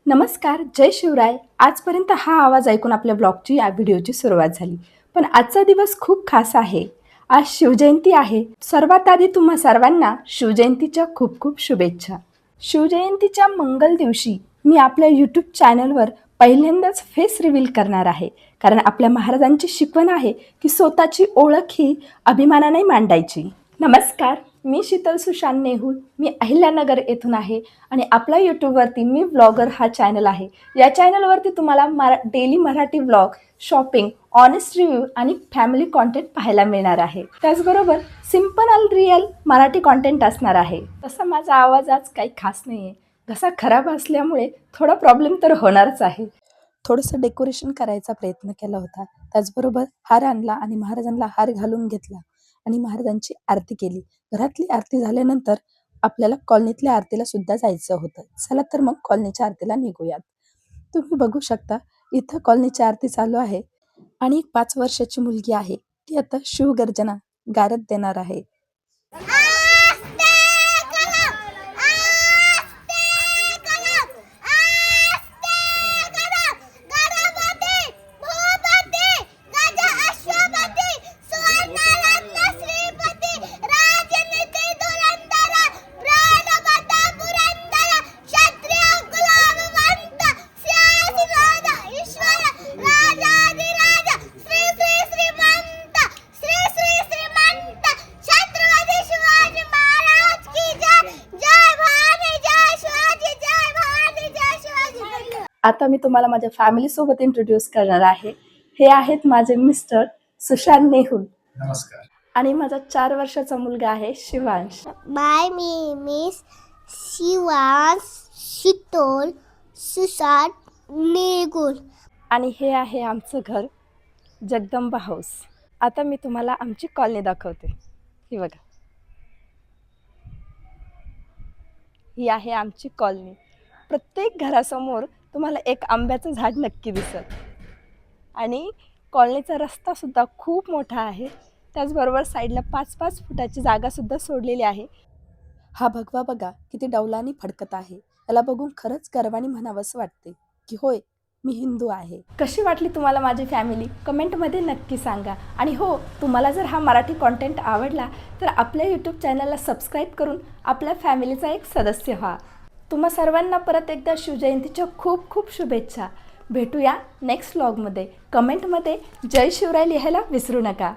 नमस्कार, जय शिवराय. आजपर्यंत हा आवाज ऐकून आपल्या ब्लॉगची या व्हिडिओची सुरुवात झाली. पण आजचा दिवस खूप खास आहे. आज शिवजयंती आहे. सर्वात आधी तुम्हा सर्वांना शिवजयंतीच्या खूप खूप शुभेच्छा. शिवजयंतीच्या मंगल दिवशी मी आपल्या यूट्यूब चॅनलवर पहिल्यांदाच फेस रिव्हील करणार आहे. कारण आपल्या महाराजांची शिकवण आहे की स्वतःची ओळख ही अभिमानाने मांडायची. नमस्कार, मी शीतल सुशांत नेहुल. मी अहिल्यानगर येथून आहे आणि आपल्या यूट्यूबवरती मी व्लॉगर हा चॅनल आहे. या चॅनलवरती तुम्हाला daily Marathi vlog, shopping, honest review आणि फॅमिली कॉन्टेंट पाहायला मिळणार आहे. त्याचबरोबर सिम्पल आणि रिअल मराठी कॉन्टेंट असणार आहे. तसा माझा आवाज आज काही खास नाही आहे. घसा खराब असल्यामुळे थोडा प्रॉब्लेम तर होणारच आहे. थोडंसं डेकोरेशन करायचा प्रयत्न केला होता. त्याचबरोबर हार आणला आणि महाराजांना हार घालून घेतला आणि महाराजांची आरती केली. घरातली आरती झाल्यानंतर आपल्याला कॉलनीतल्या आरतीला सुद्धा जायचं होतं. चला तर मग कॉलनीच्या आरतीला निघूयात. तुम्ही बघू शकता इथं कॉलनीची आरती चालू आहे आणि एक 5 वर्षाची मुलगी आहे. ती आता शिवगर्जना गारत देणार आहे. आता मी तुम्हाला माझ्या फॅमिली सोबत इंट्रोड्यूस करणार आहे. हे आहेत माझे मिस्टर सुशांत नेहुल. नमस्कार. आणि माझा 4 वर्षाचा मुलगा आहे Shivansh. My name is Shivansh Shitol Sushant Negul. आणि हे आहे आमचं घर, जगदंबा हाऊस. आता मी तुम्हाला आमची कॉलनी दाखवते. ही बघा, ही आहे आमची कॉलनी. प्रत्येक घरासमोर तुम्हाला एक आंब्याचं झाड नक्की दिसेल आणि कॉलनीचा रस्तासुद्धा खूप मोठा आहे. त्याचबरोबर साईडला 5-5 फुटाची जागासुद्धा सोडलेली आहे. हा भगवा बघा किती डौलानी फडकत आहे. त्याला बघून खरंच गर्वाने म्हणावंसं वाटते की होय, मी हिंदू आहे. कशी वाटली तुम्हाला माझी फॅमिली? कमेंटमध्ये नक्की सांगा. आणि हो, तुम्हाला जर हा मराठी कॉन्टेंट आवडला तर आपल्या यूट्यूब चॅनलला सबस्क्राईब करून आपल्या फॅमिलीचा एक सदस्य व्हा. तुम्हा सर्वांना परत एकदा शिवजयंतीच्या खूप खूप शुभेच्छा. भेटूया नेक्स्ट व्लॉगमध्ये. कमेंटमध्ये जय शिवराय लिहायला विसरू नका.